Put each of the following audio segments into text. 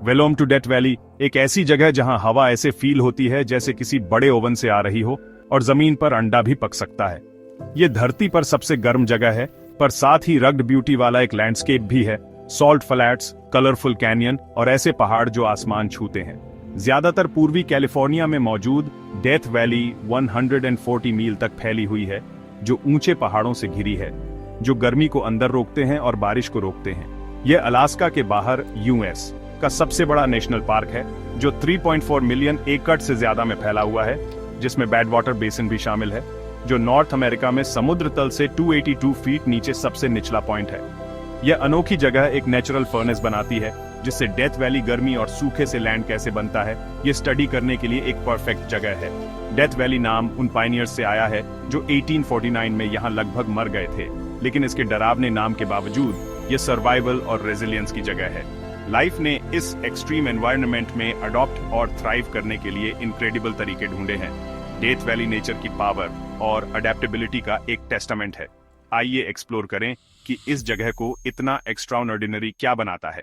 Welcome to death valley, एक ऐसी जगह जहां हवा ऐसे फील होती है जैसे किसी बड़े ओवन से आ रही हो और जमीन पर अंडा भी पक सकता है। ये धरती पर सबसे गर्म जगह है, पर साथ ही रग्ड ब्यूटी वाला एक लैंडस्केप भी है। सॉल्ट फ्लैट्स, कलरफुल कैनियन और ऐसे पहाड़ जो आसमान छूते हैं। ज्यादातर पूर्वी कैलिफोर्निया में मौजूद डेथ वैली 140 मील तक फैली हुई है, जो ऊंचे पहाड़ों से घिरी है, जो गर्मी को अंदर रोकते हैं और बारिश को रोकते हैं। यह अलास्का के बाहर यूएस का सबसे बड़ा नेशनल पार्क है, जो 3.4 मिलियन एकड़ से ज्यादा में फैला हुआ है, जिसमें बैड वाटर बेसिन भी शामिल है, जो नॉर्थ अमेरिका में समुद्र तल से 282 फीट नीचे सबसे निचला पॉइंट है। यह अनोखी जगह एक नेचुरल फर्नेस बनाती है, जिससे डेथ वैली गर्मी और सूखे से लैंड कैसे बनता है, ये स्टडी करने के लिए एक परफेक्ट जगह है। डेथ वैली नाम उन पायनियर्स से आया है जो 1849 में यहाँ लगभग मर गए थे, लेकिन इसके डरावने नाम के बावजूद ये सर्वाइवल और रेजिलियंस की जगह है। लाइफ ने इस एक्सट्रीम एनवायरनमेंट में अडॉप्ट और थ्राइव करने के लिए इनक्रेडिबल तरीके ढूंढे हैं। डेथ वैली नेचर की पावर और अडेप्टेबिलिटी का एक टेस्टामेंट है। आइए एक्सप्लोर करें कि इस जगह को इतना एक्स्ट्राऑर्डिनरी क्या बनाता है।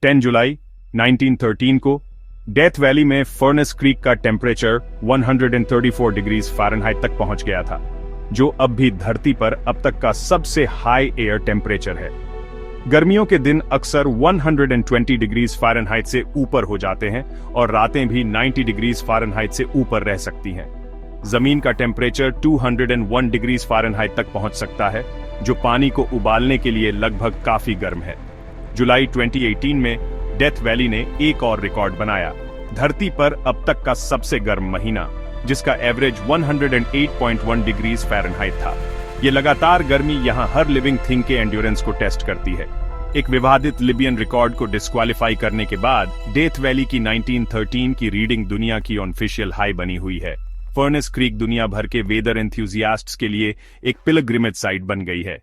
10 जुलाई 1913 को डेथ वैली में फर्नेस क्रीक का टेम्परेचर 134 डिग्रीज फ़ारेनहाइट तक पहुंच गया था, जो अब भी धरती पर अब तक का सबसे हाई एयर टेम्परेचर है। गर्मियों के दिन अक्सर 120 डिग्रीज फ़ारेनहाइट से ऊपर हो जाते हैं और रातें भी 90 डिग्रीज फ़ारेनहाइट से ऊपर रह सकती हैं। जमीन का टेम्परेचर 201 डिग्रीज फ़ारेनहाइट तक पहुंच सकता है, जो पानी को उबालने के लिए लगभग काफी गर्म है। जुलाई 2018 में डेथ वैली ने एक और रिकॉर्ड बनाया, धरती पर अब तक का सबसे गर्म महीना, जिसका एवरेज 108.1 डिग्रीज फ़ारेनहाइट था। ये लगातार गर्मी यहाँ हर लिविंग थिंग के एंड्योरेंस को टेस्ट करती है। एक विवादित लिबियन रिकॉर्ड को डिस्क्वालीफाई करने के बाद डेथ वैली की 1913 की रीडिंग दुनिया की ऑफिशियल हाई बनी हुई है। फर्नेस क्रीक दुनिया भर के वेदर एंथुसियास्ट्स के लिए एक पिलग्रिमेज साइट बन गई है।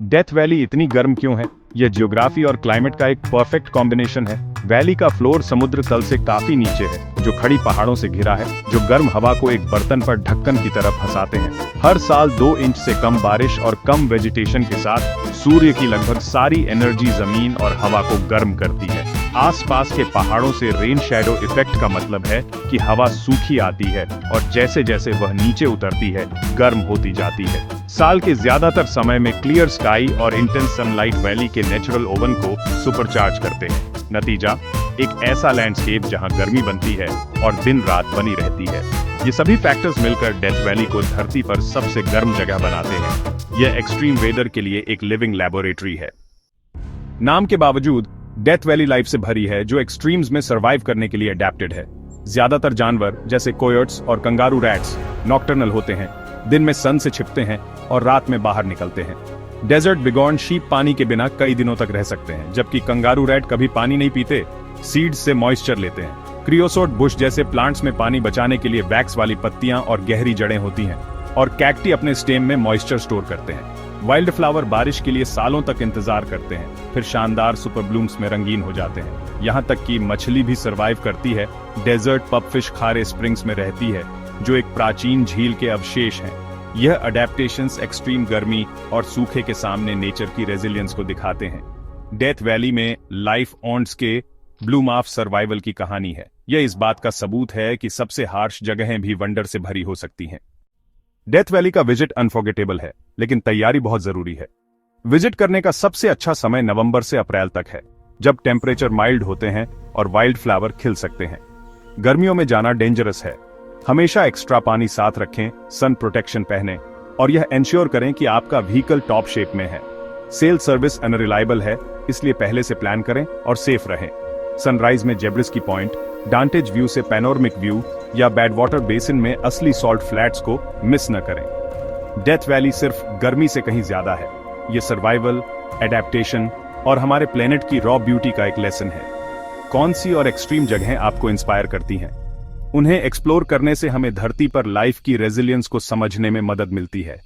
डेथ वैली इतनी गर्म क्यों है? यह ज्योग्राफी और क्लाइमेट का एक परफेक्ट कॉम्बिनेशन है। वैली का फ्लोर समुद्र तल से काफी नीचे है, जो खड़ी पहाड़ों से घिरा है, जो गर्म हवा को एक बर्तन पर ढक्कन की तरफ फंसाते हैं। हर साल 2 इंच से कम बारिश और कम वेजिटेशन के साथ सूर्य की लगभग सारी एनर्जी जमीन और हवा को गर्म करती है। आसपास के पहाड़ों से रेन शैडो इफेक्ट का मतलब है कि हवा सूखी आती है और जैसे जैसे वह नीचे उतरती है, गर्म होती जाती है। साल के ज्यादातर समय में क्लियर स्काई और इंटेंस सनलाइट वैली के नेचुरल ओवन को सुपरचार्ज करते हैं। नतीजा, एक ऐसा लैंडस्केप जहां गर्मी बनती है और दिन रात बनी रहती है। ये सभी फैक्टर्स मिलकर डेथ वैली को धरती पर सबसे गर्म जगह बनाते हैं। यह एक्सट्रीम वेदर के लिए एक लिविंग लैबोरेटरी है। नाम के बावजूद डेथ वैली लाइफ से भरी है, जो एक्सट्रीम्स में सर्वाइव करने के लिए अडेप्टेड है। ज्यादातर जानवर जैसे कोयोट्स और कंगारू रैट्स नॉक्टर्नल होते हैं, दिन में सन से छिपते हैं और रात में बाहर निकलते हैं। डेजर्ट बिगॉर्न शीप पानी के बिना कई दिनों तक रह सकते हैं, जबकि कंगारू रैट कभी पानी नहीं पीते, सीड्स से मॉइस्चर लेते हैं। क्रियोसोट बुश जैसे प्लांट्स में पानी बचाने के लिए वैक्स वाली पत्तियां और गहरी जड़ें होती हैं, और कैक्टी अपने स्टेम में मॉइस्चर स्टोर करते हैं। वाइल्ड फ्लावर बारिश के लिए सालों तक इंतजार करते हैं, फिर शानदार सुपर ब्लूम्स में रंगीन हो जाते हैं। यहाँ तक कि मछली भी सर्वाइव करती है। डेजर्ट पपफिश खारे स्प्रिंग्स में रहती है, जो एक प्राचीन झील के अवशेष हैं। यह अडेप्टेशंस एक्सट्रीम गर्मी और सूखे के सामने नेचर की रेजिलियंस को दिखाते हैं। डेथ वैली में लाइफ ऑन्ट्स के ब्लूम ऑफ सर्वाइवल की कहानी है। यह इस बात का सबूत है कि सबसे हार्श जगहें भी वंडर से भरी हो सकती हैं। डेथ वैली का विजिट अनफॉरगेटेबल है, लेकिन तैयारी बहुत जरूरी है। विजिट करने का सबसे अच्छा समय नवंबर से अप्रैल तक है, जब टेम्परेचर माइल्ड होते हैं और वाइल्ड फ्लावर खिल सकते हैं। गर्मियों में जाना डेंजरस है। हमेशा एक्स्ट्रा पानी साथ रखें, सन प्रोटेक्शन पहनें और यह इंश्योर करें कि आपका व्हीकल टॉप शेप में है। सेल सर्विस अनरिलायबल है, इसलिए पहले से प्लान करें और सेफ रहें। सनराइज में जेब्रिस्की पॉइंट, डांटेज व्यू से पैनोरमिक व्यू या बैड वाटर बेसिन में असली सॉल्ट फ्लैट्स को मिस न करें। डेथ वैली सिर्फ गर्मी से कहीं ज्यादा है। ये सर्वाइवल, एडेप्टेशन और हमारे प्लेनेट की रॉ ब्यूटी का एक लेसन है। कौन सी और एक्सट्रीम जगहें आपको इंस्पायर करती हैं? उन्हें एक्सप्लोर करने से हमें धरती पर लाइफ की रेजिलियंस को समझने में मदद मिलती है।